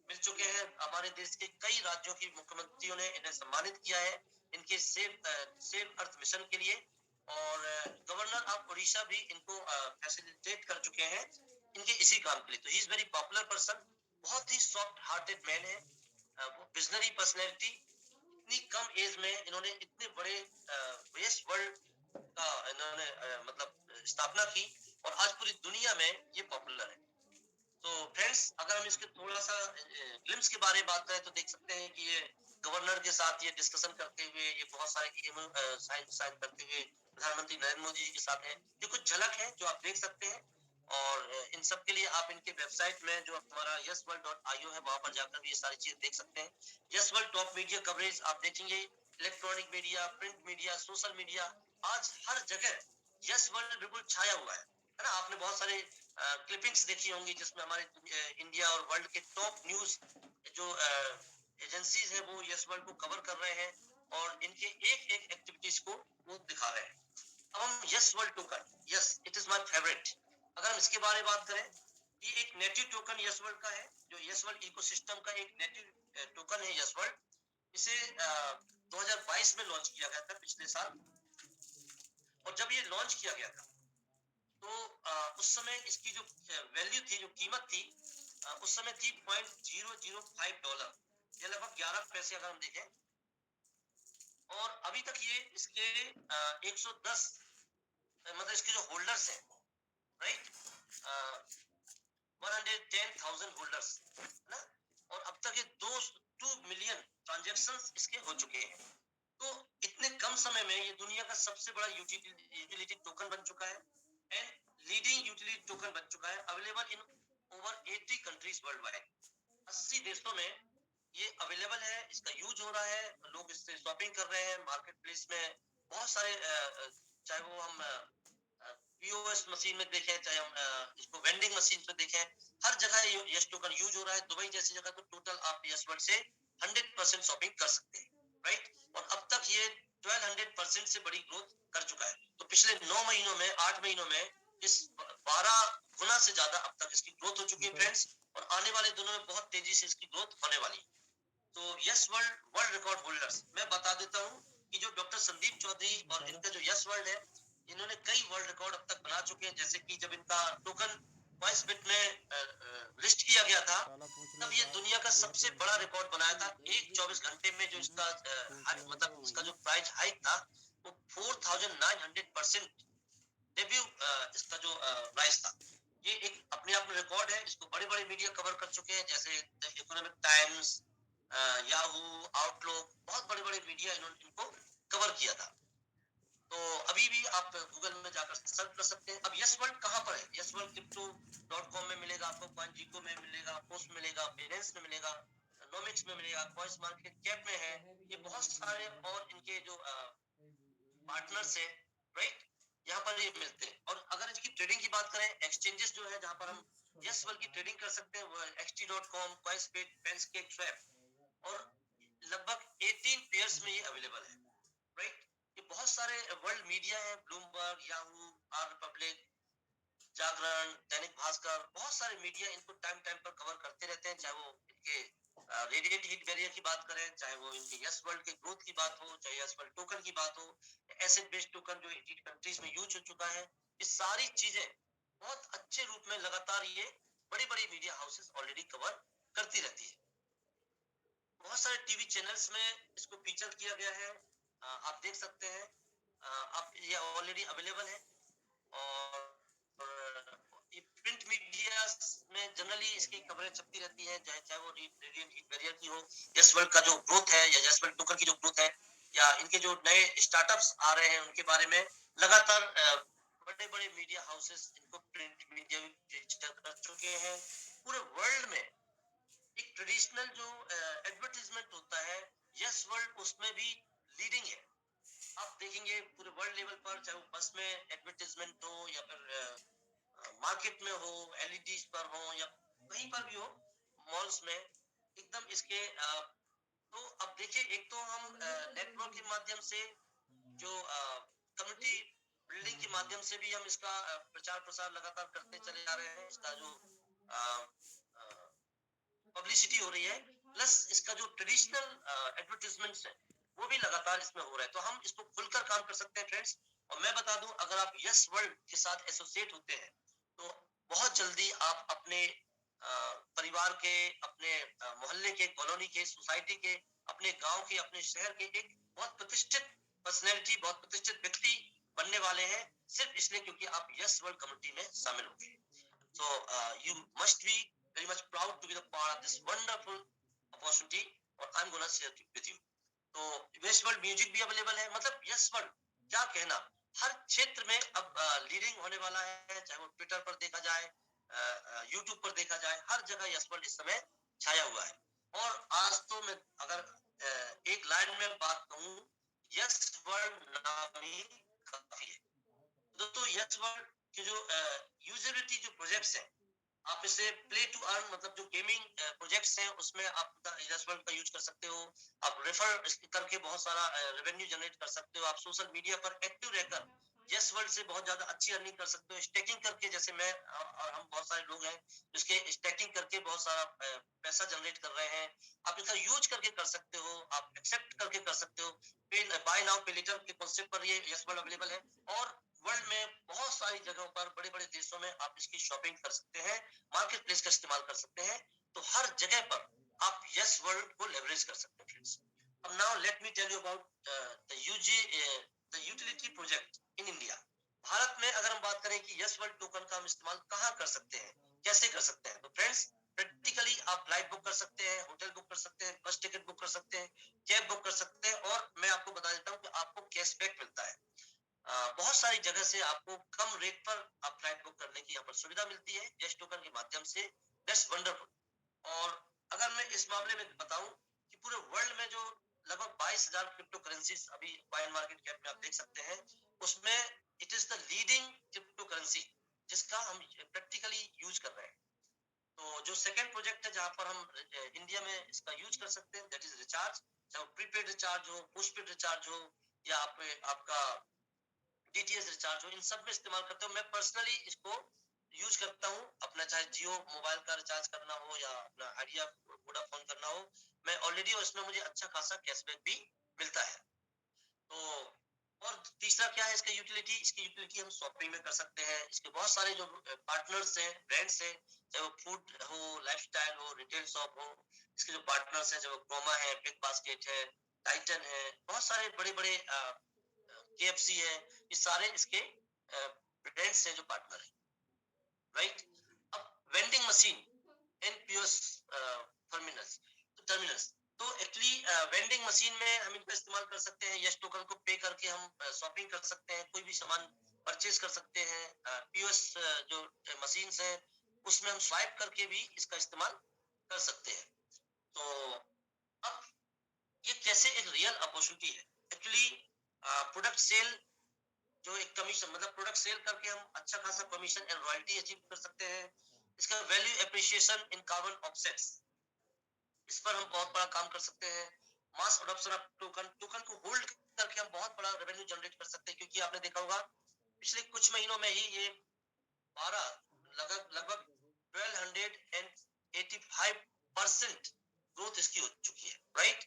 [SPEAKER 1] मिल चुके हैं। हमारे देश के कई राज्यों की मुख्यमंत्रियों ने इन्हें सम्मानित किया है इनके सेव अर्थ मिशन के लिए। और गवर्नर ऑफ उड़ीसा भी इनको फैसिलिटेट कर चुके हैं इनके इसी काम के लिए। तो he is very popular person, बहुत ही सॉफ्ट हार्टेड मैन है, वो विजनरी पर्सनैलिटी, इतनी कम एज में इन्होंने इतने बड़े यस वर्ल्ड का इन्होंने मतलब स्थापना की और आज पूरी दुनिया में ये पॉपुलर है। तो फ्रेंड्स, अगर हम इसके थोड़ा सा ग्लिम्स के बारे में बात करें तो देख सकते हैं कि ये गवर्नर के साथ ये डिस्कशन करते हुए, ये बहुत सारे साइन करते हुए प्रधानमंत्री नरेंद्र मोदी जी के साथ है। ये कुछ झलक है जो आप देख सकते हैं। और इन सब के लिए आप इनके वेबसाइट में जो हमारा yesworld.io है वहां पर जाकर भी ये सारी चीजें देख सकते हैं। Yes world top media coverage आप देखेंगे, electronic media, print media, social media, आज हर जगह यस वर्ल्ड बिल्कुल छाया हुआ है ना। आपने बहुत सारे क्लिपिंग्स देखी होंगी जिसमें हमारे इंडिया और वर्ल्ड के टॉप न्यूज जो एजेंसीज है वो यस वर्ल्ड को कवर कर रहे हैं और इनके एक एक एक्टिविटीज को वो दिखा रहे हैं। अब हम yes world token, yes it is my favourite, अगर हम इसके बारे में बात करें, ये एक नेटिव टोकन यस वर्ल्ड का है, जो यस वर्ल्ड इकोसिस्टम का एक नेटिव टोकन है यस वर्ल्ड। इसे 2022 में लॉन्च किया गया था, पिछले साल। और जब ये लॉन्च किया गया था तो उस समय इसकी जो वैल्यू थी, जो कीमत थी, उस समय थी $0.005, ये लगभग 11 पैसे अगर हम देखें। और अभी तक ये इसके 110 मतलब इसके जो होल्डर्स हैं, राइट, 110,000 होल्डर्स है ना। और अब तक ये 2 मिलियन ट्रांजेक्शंस इसके हो चुके हैं। तो इतने कम समय में ये दुनिया का सबसे बड़ा यूटिलिटी टोकन बन चुका है एंड लीडिंग यूटिलिटी टोकन बन चुका है, available in over 80 countries world wide. 80 देशों में ये अवेलेबल है, इसका यूज हो रहा है, लोग इससे शॉपिंग कर रहे हैं मार्केट प्लेस में। बहुत सारे चाहे वो हम पीओएस मशीन में देखें, चाहे हम इसको वेंडिंग मशीन में देखें, हर जगह यस टोकन यूज हो रहा है। दुबई जैसी जगह तो टोटल आप यस वर्ल्ड से 100% शॉपिंग कर सकते हैं, राइट। और अब तक ये 1200% से बड़ी ग्रोथ कर चुका है। तो पिछले 9 महीनों में, 8 महीनों में इस 12 गुना से ज्यादा अब तक इसकी ग्रोथ हो चुकी है फ्रेंड्स। और आने वाले दिनों में बहुत तेजी से इसकी ग्रोथ होने वाली है। तो yes world world record holders मैं बता देता हूँ कि जो डॉक्टर संदीप चौधरी और इनका जो यस वर्ल्ड है, इन्होंने कई वर्ल्ड रिकॉर्ड अब तक बना चुके हैं। जैसे कि जब इनका टोकन कॉइन्सबिट में लिस्ट किया गया था, तब ये दुनिया का सबसे बड़ा रिकॉर्ड बनाया था। एक 24 घंटे में जो इसका मतलब इसका जो प्राइस हाइक था वो 4900% डेब्यू इसका जो प्राइस था। ये एक अपने आप में रिकॉर्ड है। इसको बड़े बड़े मीडिया कवर कर चुके हैं, जैसे इकोनॉमिक टाइम्स, याहू, आउटलुक, बहुत बड़े बड़े मीडिया इन्होंने इनको कवर किया था। तो अभी भी आप गूगल में जाकर सर्च कर सकते हैं। अब यस वर्ल्ड कहाँ पर है? यस वर्ल्ड crypto.com में मिलेगा आपको, CoinGecko में मिलेगा, पोस्ट में मिलेगा, Binance में मिलेगा, नोमिक्स में मिलेगा, कॉइन्स मार्केट कैप में है। ये बहुत सारे और इनके जो पार्टनर्स है, राइट, यहाँ पर ये मिलते हैं। और अगर इसकी ट्रेडिंग की बात करें, एक्सचेंजेस जो है जहाँ पर हम यस वर्ल्ड की ट्रेडिंग कर सकते हैं वो xt.com, कॉइन्सबेट, पेंस्केक, स्वैप। और लगभग 18 पेयर्स में ये अवेलेबल है, राइट। ये बहुत सारे वर्ल्ड मीडिया है, ब्लूमबर्ग, याहू, आर रिपब्लिक, जागरण, दैनिक भास्कर, बहुत सारे मीडिया इनको टाइम टाइम पर कवर करते रहते हैं। चाहे वो इनके रेडिएंट हीट बैरियर की बात करें, चाहे वो इनके यस वर्ल्ड के ग्रोथ की बात हो, चाहे यस वर्ल्ड टोकन की बात हो, एसेट बेस्ड टोकन जो 80 कंट्रीज में यूज हो चुका है, ये सारी चीजें बहुत अच्छे रूप में लगातार ये बड़ी बड़ी मीडिया हाउसेस ऑलरेडी कवर करती रहती है। बहुत सारे टीवी चैनल्स में इसको फीचर किया गया है, आप देख सकते हैं। आप ये ऑलरेडी अवेलेबल है। और ये प्रिंट मीडिया में जनरली इसकी खबरें छपती रहती है, चाहे चाहे वो रेडिएंट हीट बैरियर की हो, यस वर्ल्ड का जो ग्रोथ है या यस वर्ल्ड टोकन की जो ग्रोथ है, या इनके जो नए स्टार्टअप्स आ रहे हैं उनके बारे में लगातार बड़े बड़े मीडिया हाउसेस इनको प्रिंट मीडिया भी फीचर कर चुके हैं। पूरे वर्ल्ड में एक ट्रेडिशनल जो एडवर्टीजमेंट होता है, यस वर्ल्ड उसमें भी लीडिंग है। आप देखेंगे पूरे वर्ल्ड लेवल पर, चाहे वो बस में एडवर्टीजमेंट हो या फिर मार्केट में हो, एलईडी पर हो, या कहीं पर भी हो, मॉल्स में, एकदम इसके तो अब देखिए, एक तो हम नेटवर्क के माध्यम से जो कम्युनिटी बिल्डिंग के माध्यम से भी हम इसका प्रचार प्रसार लगातार करते चले जा रहे हैं। इसका जो पब्लिसिटी हो रही है, प्लस इसका जो ट्रेडिशनल एडवर्टीजमेंट्स है वो भी लगातार इसमें हो रहा है। तो हम इसको खुलकर काम कर सकते हैं फ्रेंड्स। और मैं बता दूं, अगर आप यस वर्ल्ड के साथ एसोसिएट होते हैं तो बहुत जल्दी आप अपने परिवार के, अपने मोहल्ले के, कॉलोनी के, सोसाइटी के अपने गांव के, अपने शहर के एक बहुत प्रतिष्ठित पर्सनैलिटी, बहुत प्रतिष्ठित व्यक्ति बनने वाले हैं, सिर्फ इसलिए क्योंकि आप यस वर्ल्ड कम्युनिटी में शामिल होंगे। So you must be very much proud to be the part of this wonderful opportunity और I'm gonna share it with you. तो वेस्ट वर्ल्ड म्यूजिक भी अवेलेबल है, मतलब यस वर्ल्ड क्या कहना, हर क्षेत्र में अब लीडिंग होने वाला है, चाहे वो ट्विटर पर देखा जाए, यूट्यूब पर देखा जाए, हर जगह यस वर्ल्ड इस समय छाया हुआ है। और आज तो मैं अगर एक लाइन में बात कहूँ, यस वर्ल्ड नाम ही काफी है। दोस्तों यस वर्ल्ड के जो यूजेबिलिटी जो प्रोजेक्ट्स हैं, आप इसे प्ले टू अर्न, मतलब जो गेमिंग प्रोजेक्ट्स हैं उसमें आप यस वर्ल्ड का यूज कर सकते हो। आप रेफर करके बहुत सारा रेवेन्यू जनरेट कर सकते हो। आप सोशल मीडिया पर एक्टिव रहकर यस वर्ल्ड से बहुत ज्यादा अच्छी अर्निंग कर सकते हो। स्टेकिंग करके, जैसे मैं और हम बहुत सारे लोग हैं जिसके स्टेकिंग करके बहुत सारा पैसा जनरेट कर रहे हैं। आप इसका यूज करके कर सकते हो, आप एक्सेप्ट करके कर सकते हो। बाय नाउ पे लेटर के कॉन्सेप्ट पर ये यस वर्ल्ड अवेलेबल है, और वर्ल्ड में बहुत सारी जगहों पर, बड़े बड़े देशों में आप इसकी शॉपिंग कर सकते हैं, मार्केट प्लेस का इस्तेमाल कर सकते हैं। तो हर जगह पर आप यस वर्ल्ड को लेवरेज कर सकते हैं फ्रेंड्स। अब now let me tell you about the UG the utility project in India. Bharat में अगर हम बात करें कि यस वर्ल्ड टोकन का हम इस्तेमाल कहाँ कर सकते हैं, कैसे कर सकते हैं, तो फ्रेंड्स प्रैक्टिकली आप फ्लाइट बुक कर सकते हैं, होटल बुक कर सकते हैं, बस टिकट बुक कर सकते हैं, कैब बुक कर सकते हैं, और मैं आपको बता देता हूँ कि आपको कैशबैक मिलता है। बहुत सारी जगह से आपको कम रेट पर आप फ्लाइट बुक करने की यहाँ पर सुविधा मिलती है यस टोकन के माध्यम से। That's wonderful. और अगर मैं इस मामले में बताऊं कि पूरे वर्ल्ड में जो लगभग 22,000 क्रिप्टो करेंसीज अभी कॉइन मार्केट कैप में आप देख सकते हैं, उसमें it is the leading crypto currency जिसका हम प्रैक्टिकली यूज कर रहे हैं। तो जो सेकंड प्रोजेक्ट है जहां पर हम इंडिया में इसका यूज कर सकते हैं, दैट इज रिचार्ज। चाहे वो प्रीपेड रिचार्ज हो, पोस्टपेड रिचार्ज हो, या आपका डीटीएच रिचार्ज हो, इन सब में इस्तेमाल करते हो। मैं पर्सनली इसको यूज करता हूँ अपना, चाहे जियो मोबाइल का रिचार्ज करना हो या अपना आइडिया वोडाफोन करना हो, मैं ऑलरेडी, और इसमें मुझे अच्छा खासा कैशबैक भी मिलता है। तो और तीसरा क्या है इसका यूटिलिटी, इसकी यूटिलिटी हम शॉपिंग में कर सकते हैं। इसके बहुत सारे जो पार्टनर्स हैं, ब्रांड्स हैं, चाहे वो फूड हो, लाइफस्टाइल हो, रिटेल शॉप हो, इसके जो पार्टनर्स हैं, चाहे वो क्रोमा है, बिग बास्केट है, टाइटन है, बहुत सारे बड़े बड़े केएफसी है, ये सारे इसके ब्रांड्स हैं जो पार्टनर है, राइट। अब vending machine and POS terminals, तो एक्चुअली वेंडिंग मशीन में हम इनका इस्तेमाल कर सकते हैं। यस टोकन को पे करके हम शॉपिंग कर सकते हैं, कोई भी सामान परचेज कर सकते हैं। पीओएस जो मशीन है उसमें हम स्वाइप करके भी इसका इस्तेमाल कर सकते हैं। तो अब ये कैसे एक रियल अपॉर्चुनिटी है एक्चुअली। प्रोडक्ट सेल जो एक कमीशन, मतलब प्रोडक्ट सेल करके हम अच्छा खासा कमीशन एंड रॉयल्टी अचीव कर सकते हैं। इसका वैल्यू एप्रिसिएशन इन कार्बन ऑफसेट्स, इस पर हम बहुत बड़ा काम कर सकते हैं। मास अडॉप्शन ऑफ टोकन, टोकन को होल्ड करके हम बहुत बड़ा रेवेन्यू जनरेट कर सकते हैं, क्योंकि आपने देखा होगा पिछले कुछ महीनों में ही ये 12 लगभग लगभग 1285% ग्रोथ इसकी हो चुकी है, राइट।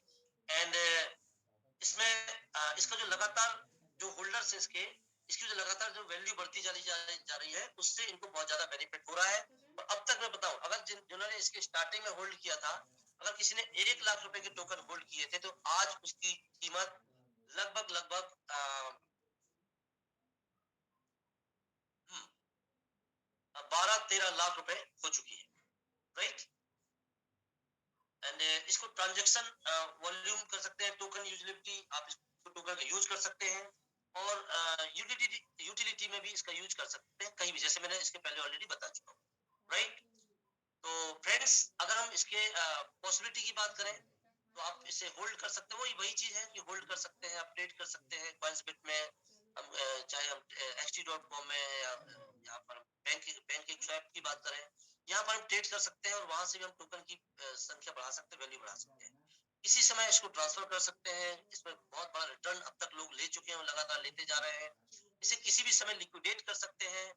[SPEAKER 1] एंड इसमें इसका जो लगातार जो होल्डर्स है इसकी जो लगातार जो वैल्यू बढ़ती जा रही है, उससे इनको बहुत ज्यादा बेनिफिट हो रहा है। और अब तक मैं बताऊं, अगर जिन्होंने इसके स्टार्टिंग में होल्ड किया था, अगर किसी ने 1 लाख रुपए के टोकन होल्ड किए थे, तो आज उसकी कीमत लगभग लगभग 12-13 लाख रुपए हो चुकी है, राइट। एंड इसको ट्रांजेक्शन वॉल्यूम कर सकते हैं, टोकन यूटिलिटी, आप इसको टोकन का यूज कर सकते हैं। और यूटिलिटी में भी इसका यूज कर सकते हैं कहीं भी, जैसे मैंने इसके पहले ऑलरेडी बता चुका हूँ, राइट। तो फ्रेंड्स अगर हम इसके पॉसिबिलिटी की बात करें, तो आप इसे होल्ड कर सकते हैं। वही चीज है कि होल्ड कर सकते हैं, आप ट्रेड कर सकते हैं कॉइंसबिट में। हम चाहे हम xt.com में या यहाँ पर बैंक एक स्वैप की बात करें, यहाँ पर हम ट्रेड कर सकते हैं, और वहां से भी हम टोकन की संख्या बढ़ा सकते हैं, वैल्यू बढ़ा सकते हैं। इसी समय इसको ट्रांसफर कर सकते हैं। इसमें बहुत बड़ा रिटर्न अब तक लोग ले चुके हैं, लगातार लेते जा रहे हैं। इसे किसी भी समय लिक्विडेट कर सकते हैं।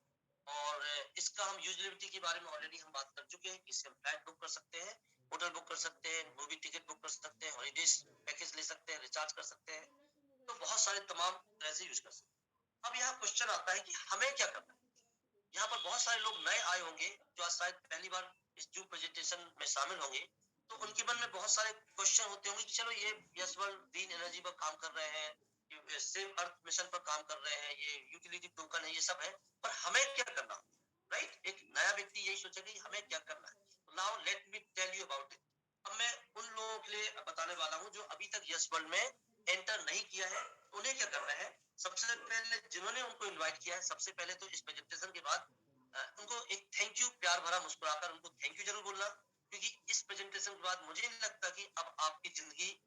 [SPEAKER 1] और इसका हम यूजिलिटी के बारे में ऑलरेडी हम बात कर चुके हैं। इससे हम फ्लाइट बुक कर सकते हैं, होटल बुक कर सकते हैं, मूवी टिकट बुक कर सकते हैं, हॉलीडेज पैकेज ले सकते हैं, रिचार्ज कर सकते हैं। तो बहुत सारे तमाम तरह से यूज कर सकते हैं। अब यहाँ क्वेश्चन आता है कि हमें क्या करना है। यहाँ पर बहुत सारे लोग नए आए होंगे जो आज शायद पहली बार इस जूम प्रेजेंटेशन में शामिल होंगे। तो उनके मन में बहुत सारे क्वेश्चन होते होंगे कि चलो ये यस वर्ल्ड ग्रीन एनर्जी पर काम कर रहे हैं, ये सेव अर्थ मिशन पर काम कर रहे हैं, ये यूटिलिटी टोकन है, ये सब है, पर हमें क्या करना, राइट? एक नया व्यक्ति यही सोचेगा कि हमें क्या करना है। Now let me tell you about it. अब मैं उन लोगों के लिए बताने वाला हूँ जो अभी तक यस वर्ल्ड में एंटर नहीं किया है, उन्हें क्या करना है। सबसे पहले जिन्होंने उनको इन्वाइट किया है, सबसे पहले तो इस प्रेजेंटेशन के बाद उनको एक थैंक यू, प्यार भरा मुस्कुराकर उनको थैंक यू जरूर बोलना, क्योंकि इस प्रेजेंटेशन के बाद मुझे नहीं लगता कि अब आपकी जिंदगी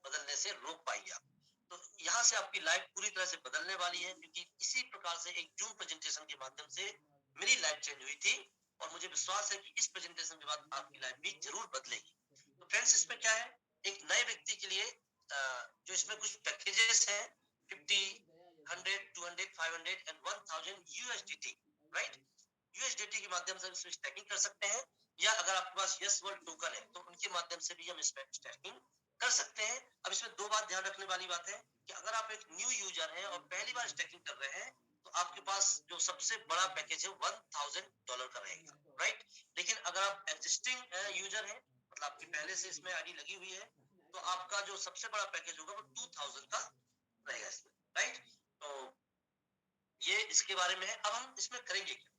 [SPEAKER 1] बदलने से रोक पाएंगे आप। तो यहाँ से आपकी लाइफ पूरी तरह से बदलने वाली है, क्योंकि इसी प्रकार से एक जूम प्रेजेंटेशन के माध्यम से मेरी लाइफ चेंज हुई थी, और मुझे विश्वास है कि इस प्रेजेंटेशन के बाद आपकी लाइफ भी जरूर बदलेगी। तो फ्रेंड्स, इसमें क्या है, एक नए व्यक्ति के लिए जो इसमें कुछ पैकेजेस हैं, 50, 100, 200, 500 एंड 1000 यूएसडीटी, राइट? यूएसडीटी के माध्यम से इसमें स्टैकिंग कर सकते हैं, या अगर आपके पास यस वर्ल्ड टोकन है तो उनके माध्यम से भी हम इसमें स्टैकिंग कर सकते हैं। अब इसमें दो बात ध्यान रखने वाली बात है कि अगर आप एक न्यू यूजर हैं और पहली बार स्टैकिंग कर रहे हैं, तो आपके पास जो सबसे बड़ा पैकेज है $1000 का रहेगा, राइट? लेकिन अगर आप एग्जिस्टिंग यूजर हैं, मतलब आपकी पहले से इसमें आईडी लगी हुई है, तो आपका जो सबसे बड़ा पैकेज होगा वो 2000 का रहेगा इसमें, राइट? तो ये इसके बारे में है। अब हम इसमें करेंगे क्या।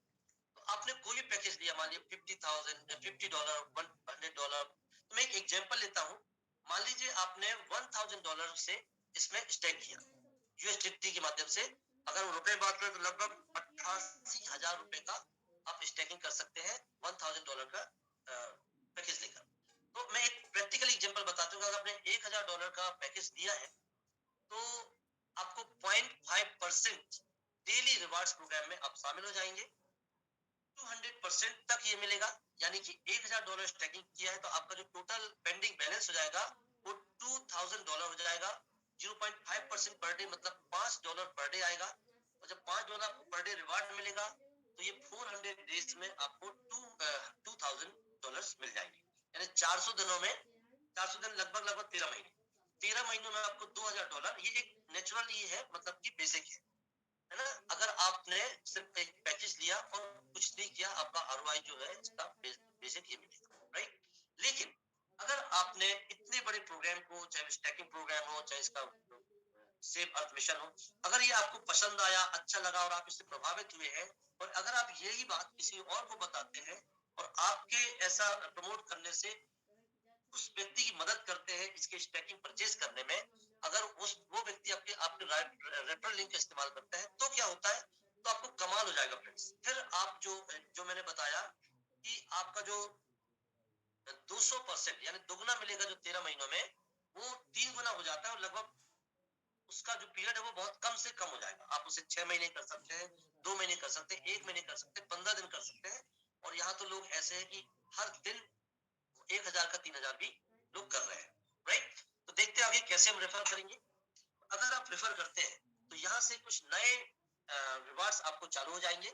[SPEAKER 1] तो आपने कोई भी पैकेज लिया, मान लीजिए $50,000, $50, $100, तो मैं एक एग्जांपल लेता हूँ। मान लीजिए आपने $1000 से इसमें स्टेक किया यूएसडीटी के माध्यम से। अगर रुपए बात करें तो लगभग 88,000 रुपए का आप स्टेकिंग कर सकते हैं $1000 का पैकेज लेकर। तो मैं एक प्रैक्टिकल एग्जांपल बताता हूँ। अगर आपने $1000 का पैकेज लिया है, तो आपको 0.5% डेली रिवार्ड्स प्रोग्राम में आप शामिल हो जाएंगे। 200% तक ये मिलेगा, यानी कि $1000 स्टैकिंग किया है तो आपका जो टोटल पेंडिंग बैलेंस हो जाएगा वो $2000 हो जाएगा। 0.5% पर डे मतलब $5 पर डे आएगा, और जब $5 पर डे रिवार्ड मिलेगा तो ये 400 डेज में आपको $2000 मिल जाएंगे, यानी 400 दिनों में, 400 दिन लगभग लगभग 13 महीने, 13 महीनों में आपको $2000। ये एक नेचुरल ये है, मतलब कि बेसिक है ना। अगर आपने सिर्फ एक पैकेज लिया और कुछ नहीं किया, आपका आरओआई जो है इसका बेसिक ये मिलेगा, राइट? लेकिन अगर आपने इतने बड़े प्रोग्राम को, चाहे स्टैकिंग प्रोग्राम हो, चाहे इसका सेव अर्थ मिशन हो, अगर ये आपको पसंद आया, अच्छा लगा और आप इससे प्रभावित हुए हैं, और अगर आप यही बात किसी और को बताते हैं और आपके ऐसा प्रमोट करने से उस व्यक्ति की मदद करते हैं इसके स्टैकिंग परचेज करने में, अगर वो व्यक्ति आपके आपके रेफरल लिंक का इस्तेमाल करता है, तो क्या होता है, तो आपको कमाल हो जाएगा फ्रेंड्स। फिर आप जो जो मैंने बताया कि आपका जो 200% यानी दोगुना मिलेगा जो 13 महीनों में, वो 3 गुना हो जाता है, और लगभग उसका जो पीरियड है वो बहुत कम से कम हो जाएगा। आप उसे 6 महीने कर सकते हैं, 2 महीने कर सकते हैं, 1 महीने कर सकते हैं, 15 दिन कर सकते हैं। और यहाँ तो लोग ऐसे हैं कि हर दिन 1000 का 3000 भी लोग कर रहे हैं, राइट? तो देखते हैं आगे कैसे हम रेफर करेंगे। अगर आप रेफर करते हैं तो यहाँ से कुछ नए रिवार्ड्स आपको चालू हो जाएंगे।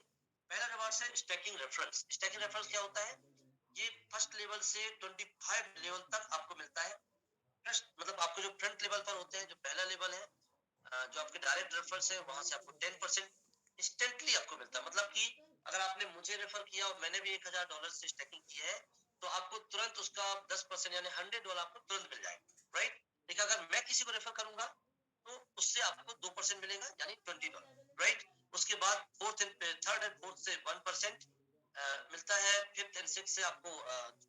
[SPEAKER 1] पहला रिवार्ड है स्टैकिंग रेफरेंस। स्टैकिंग रेफरेंस क्या होता है, ये फर्स्ट लेवल से 25 लेवल तक आपको मिलता है। फर्स्ट मतलब आपको जो फ्रंट लेवल पर होते हैं, जो पहला लेवल है, जो आपके डायरेक्ट रेफरेंस है, वहां से आपको 10% इंस्टेंटली आपको मिलता है। मतलब कि अगर आपने मुझे रेफर किया और मैंने भी $1000 से स्टैकिंग की है, तो आपको तुरंत उसका 10% यानी $100 आपको तुरंत मिल जाएगा, राइट? लेकिन अगर मैं किसी को रेफर करूंगा तो उससे आपको 2% मिलेगा, यानी $20, राइट? उसके बाद थर्ड एंड फोर्थ से 1% मिलता है, फिफ्थ एंड सिक्स से आपको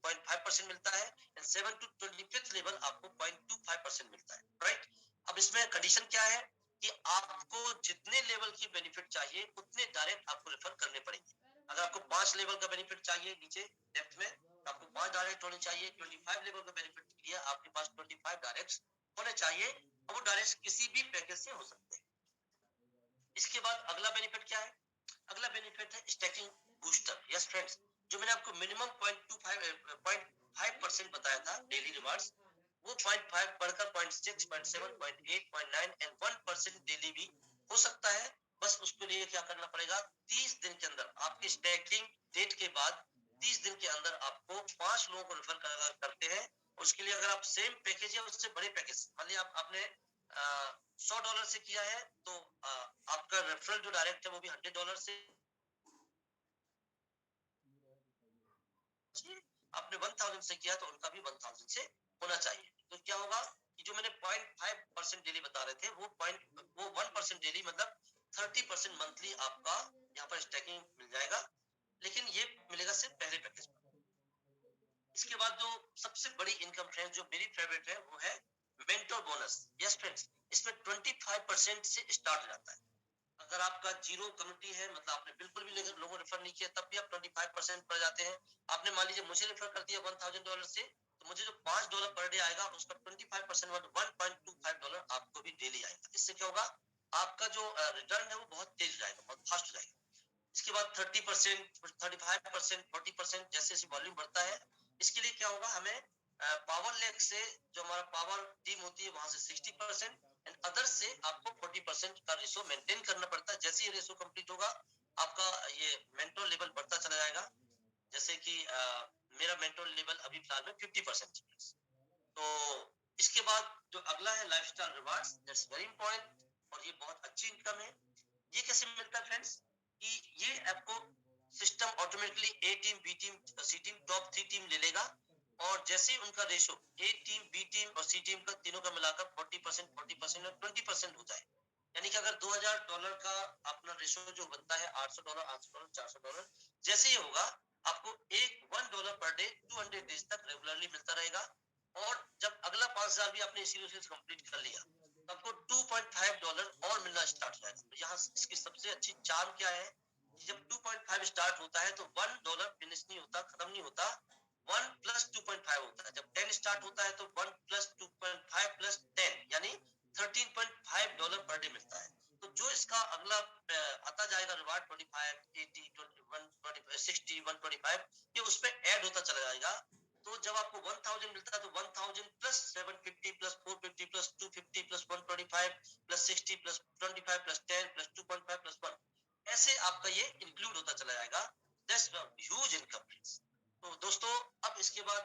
[SPEAKER 1] 0.5% मिलता है, एंड 7 to 25th लेवल आपको 0.25% मिलता है, राइट? अब इसमें कंडीशन क्या है कि आपको जितने लेवल की बेनिफिट चाहिए उतने डायरेक्ट आपको रेफर करने पड़ेंगे। अगर आपको 5 लेवल का बेनिफिट चाहिए नीचे लेफ्ट में, तो आपको 5 डायरेक्ट होने चाहिए। 25 लेवल का बेनिफिट के लिए आपके पास 25 डायरेक्ट होने चाहिए, और वो डायरेक्ट किसी भी पैकेज से हो सकते हैं। इसके बाद अगला बेनिफिट क्या है, अगला बेनिफिट है स्टैकिंग बूस्टर। यस फ्रेंड्स, जो मैंने आपको मिनिमम 0.5% बताया था डेली रिवार्ड्स, वो 0.5 बढ़कर 0.6, 0.7, 0.8, 0.9 एंड 1% डेली भी हो सकता है। बस उसके लिए क्या करना पड़ेगा, 30 दिन के अंदर आपकी स्टैकिंग डेट के बाद 30 दिन के अंदर आपको 5 लोगों को रेफर करते हैं। उसके लिए अगर आप सेम पैकेज या उससे बड़े पैकेज, मान लिया आपने $100 से किया है, तो आपका रेफरल जो डायरेक्ट है वो भी $100 से आपने 1000 से किया तो उनका भी 1000 से होना चाहिए। तो क्या होगा कि जो मैंने 0.5% डेली बता रहे थे वो 1% डेली मतलब 30% मंथली आपका यहाँ पर स्टैकिंग मिल जाएगा, लेकिन ये मिलेगा सिर्फ पहले पैकेज में। इसके बाद जो सबसे बड़ी इनकम फ्रेंड्स जो मेरी फेवरेट है वो है मेंटर बोनस। यस फ्रेंड्स, इसमें 25% से स्टार्ट हो जाता है। अगर आपका जीरो कम्युनिटी है, मतलब आपने बिल्कुल भी लोगों रेफर नहीं किया, तब भी आप 25% पर जाते हैं। आपने मान लीजिए मुझे रेफर कर दिया $1000 से, तो मुझे जो $5 पर डे आएगा उसका 25% $1.25 आपको भी डेली आएगा। इससे क्या होगा, आपका जो रिटर्न है वो बहुत तेज जाएगा, बहुत फास्ट हो जाएगा। इसके बाद 30%, 35%, 40% जैसे जैसे वॉल्यूम बढ़ता है, इसके लिए क्या होगा, हमें पावर लेक से जो हमारा पावर टीम होती है वहां से 60% एंड अदर से आपको 40% का रेशो मेंटेन करना पड़ता है। जैसे ये रेशो कंप्लीट होगा, आपका ये मेंटोर लेवल बढ़ता चला जाएगा। जैसे कि मेरा मेंटोर लेवल अभी फिलहाल में 50% है। तो इसके बाद जो अगला है lifestyle rewards, that's very important, और ये बहुत अच्छी इनकम है। ये कैसे मिलता है फ्रेंड्स, कि ये आपको system automatically A team, B team, C team, top 3 team ले लेगा, और जैसे ही उनका ratio A team, B team और सी टीम का तीनों का मिलाकर 40%, 40% और 20% हो जाए, यानी कि अगर $2000 का अपना रेशो जो बनता है, $800, $800, $400, जैसे ही होगा आपको एक $1 पर डे 200 डेज तक रेगुलरली मिलता रहेगा। और जब अगला 5000 भी आपने इसी रेशो से कंप्लीट कर लिया, तो आपको $2.5 और मिलना स्टार्ट हो जाएगा। तो यहाँ इसकी सबसे अच्छी चार्म क्या है कि जब 2.5 स्टार्ट होता है तो $1 फिनिश नहीं होता, खत्म नहीं होता, 1 प्लस 2.5 होता है। जब 10 स्टार्ट होता है तो 1 प्लस 2.5 प्लस 10 यानी $13.5 पर डे मिलता है। तो जो इसका अगला आता जाएगा रिवार्ड 25, 80, 21, 25, 60, 125, ये उस पर ऐड होता चला जाएगा। तो जब आपको 1000 मिलता है तो 1000 plus 750 plus 450 plus 250 plus 125 plus 60 plus 25 plus 10 plus 2.5 plus 1, ऐसे आपका ये इंक्लूड होता चला जाएगा। That's huge income. तो दोस्तों, अब इसके बाद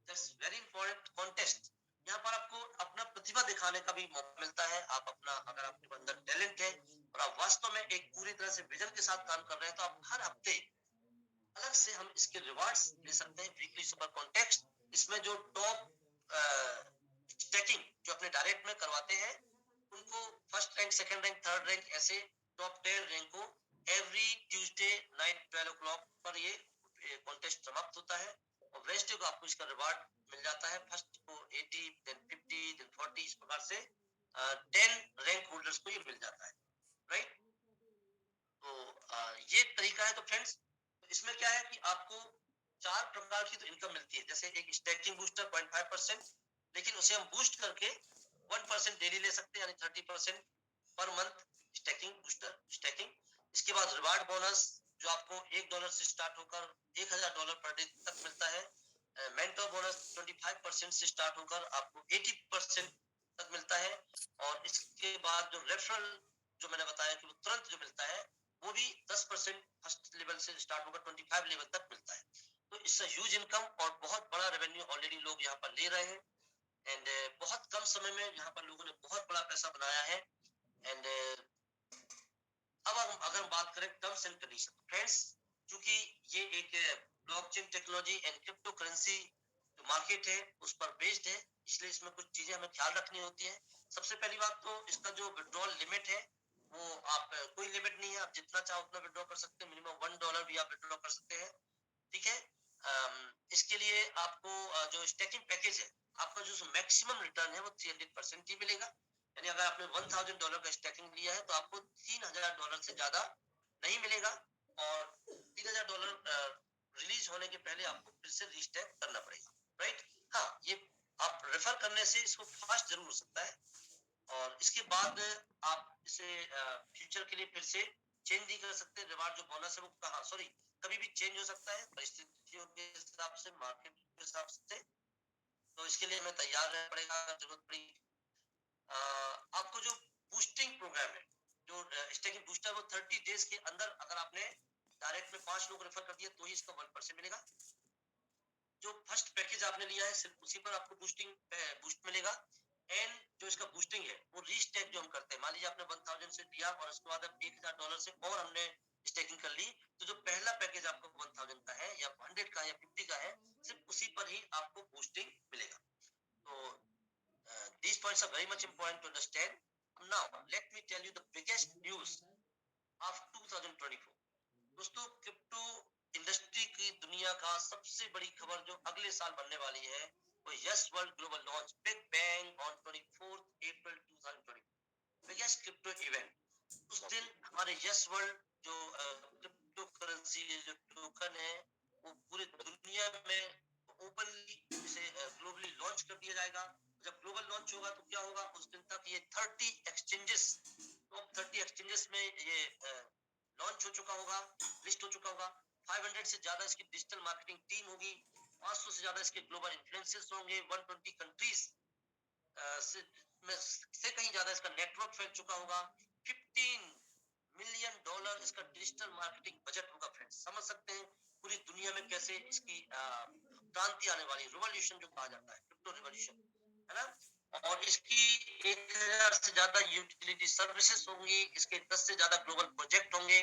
[SPEAKER 1] दैट्स वेरी इंपॉर्टेंट कॉन्टेस्ट। यहाँ पर आपको अपना प्रतिभा दिखाने का भी मौका मिलता है। आप अपना, अगर आपके अंदर टैलेंट है और आप वास्तव में एक पूरी तरह से विजन के साथ काम कर रहे हैं, तो आप हर हफ्ते अलग से हम इसके रिवार्ड्स ले सकते हैं। वीकली सुपर कॉन्टेस्ट, इसमें जो टॉप स्टैकिंग जो अपने डायरेक्ट में करवाते हैं, उनको first rank, second rank, third rank, ऐसे टॉप 10 रैंक को एवरी ट्यूसडे नाइट 12 o'clock पर ये कॉन्टेस्ट समाप्त होता है, और वेडनेसडे को आपको इसका रिवार्ड मिल जाता है। फर्स्ट को 80, देन 50, देन 40, इस प्रकार से 10 रैंक होल्डर्स को ये मिल जाता है, राइट। तो ये तरीका है। तो फ्रेंड्स, इसमें क्या है कि आपको 4 प्रकार की तो इनकम मिलती है। जैसे एक स्टैकिंग बूस्टर 0.5%, लेकिन उसे हम बूस्ट करके 1% डेली ले सकते हैं, यानी 30% per month stacking booster stacking. इसके बाद रिवार्ड बोनस जो आपको $1 से स्टार्ट होकर $1000 पर डे तक मिलता है। मेंटर बोनस 25% से स्टार्ट होकर आपको 80% तक मिलता है। और इसके बाद जो रेफरल जो मैंने बताया कि वो तुरंत जो मिलता है, वो भी 10% फर्स्ट लेवल से स्टार्ट होकर 25 लेवल तक मिलता है। तो इससे ह्यूज इनकम और बहुत बड़ा रेवेन्यू ऑलरेडी लोग यहाँ पर ले रहे हैं, एंड बहुत कम समय में यहाँ पर लोगों ने बहुत बड़ा पैसा बनाया है। एंड अब हम अगर बात करें टर्म्स एंड कंडीशन, फ्रेंड्स, क्योंकि ये एक blockchain technology and crypto currency जो मार्केट है उस पर बेस्ड है, इसलिए इसमें कुछ चीजें हमें ख्याल रखनी होती है। सबसे पहली बात तो इसका जो विड्रॉल लिमिट है, वो आप कोई लिमिट नहीं है, आप जितना चाहो उतना विड्रॉ कर सकते हैं। मिनिमम $1 भी आप विड्रॉ कर सकते हैं, ठीक है। इसके लिए आपको जो स्टैकिंग पैकेज है, आपका जो मैक्सिमम रिटर्न है वो 300% ही मिलेगा। यानी अगर आपने $1000 का स्टैकिंग लिया है तो आपको $3000 से ज्यादा नहीं मिलेगा, और $3000 रिलीज होने के पहले आपको फिर से रीस्टैक करना पड़ेगा, राइट। हाँ, ये आप रेफर करने से इसको फास्ट जरूर हो सकता है, और इसके बाद आप इसे फ्यूचर के लिए फिर से चेंज नहीं कर सकते। रिवार्ड जो बोनस है वो कहाँ, सॉरी, कभी भी चेंज हो सकता है परिस्थितियों के हिसाब से, मार्केट के हिसाब से। तो इसके लिए हमें तैयार रहना पड़ेगा अगर जरूरत पड़ी। आपको जो बूस्टिंग प्रोग्राम है, जो स्टैकिंग बूस्टर, वो 30 डेज के अंदर अगर आपने डायरेक्ट में 5 लोग रेफर कर दिया तो ही इसका 1% मिलेगा। जो फर्स्ट पैकेज आपने लिया है सिर्फ उसी पर आपको बूस्ट मिलेगा। एंड जो इसका बूस्टिंग है वो रीस्टैक जो हम करते हैं, मान लीजिए आपने 1000 से दिया और उसके बाद $1000 से और हमने स्टेकिंग कर ली, तो जो पहला पैकेज आपको 1000 का है या 100 का है या 50 का है, सिर्फ उसी पर ही आपको बूस्टिंग मिलेगा। तो these points are very much important to understand. Now let me tell you the biggest news of 2024। दोस्तों, क्रिप्टो इंडस्ट्री की दुनिया का सबसे बड़ी खबर जो अगले साल बनने वाली है, वो yes world global launch big bang on 24 April 2024, biggest crypto event. उस दिन हमारे यस वर्ल्ड जो क्रिप्टो करेंसी जो टोकन है, वो पूरे दुनिया में ओपनली इसे ग्लोबली लॉन्च कर दिया जाएगा। जब ग्लोबल लॉन्च होगा तो क्या होगा, उस दिन तक ये 30 एक्सचेंजेस, टॉप 30 एक्सचेंजेस में ये लॉन्च हो चुका होगा, लिस्ट हो चुका होगा। 500 से ज्यादा इसकी डिजिटल मार्केटिंग टीम होगी, 500 से ज्यादा इसके ग्लोबल इन्फ्लुएंसर्स होंगे, 120 कंट्रीज से कहीं ज्यादा इसका नेटवर्क फैल चुका होगा। 15 मिलियन डॉलर इसका डिजिटल मार्केटिंग बजट होगा। फ्रेंड्स, समझ सकते हैं पूरी दुनिया में कैसे इसकी क्रांति आने वाली, रिवॉल्यूशन जो कहा जाता है, क्रिप्टो रिवॉल्यूशन, है ना। और इसकी 1000 से ज्यादा यूटिलिटी सर्विसेज होंगी, इसके 10 से ज्यादा ग्लोबल प्रोजेक्ट होंगे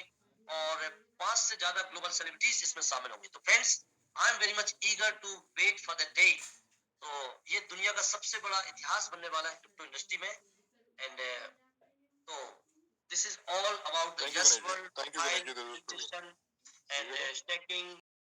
[SPEAKER 1] और 5 से ज्यादा ग्लोबल सेलिब्रिटीज इसमें शामिल होंगे। तो friends, I am very much eager to wait for the day. तो ये दुनिया का सबसे बड़ा इतिहास बनने वाला है क्रिप्टो इंडस्ट्री में। एंड तो this is all about the yes world,
[SPEAKER 2] Thank you, Vinay,
[SPEAKER 1] high
[SPEAKER 2] ji.
[SPEAKER 1] Liquidity and staking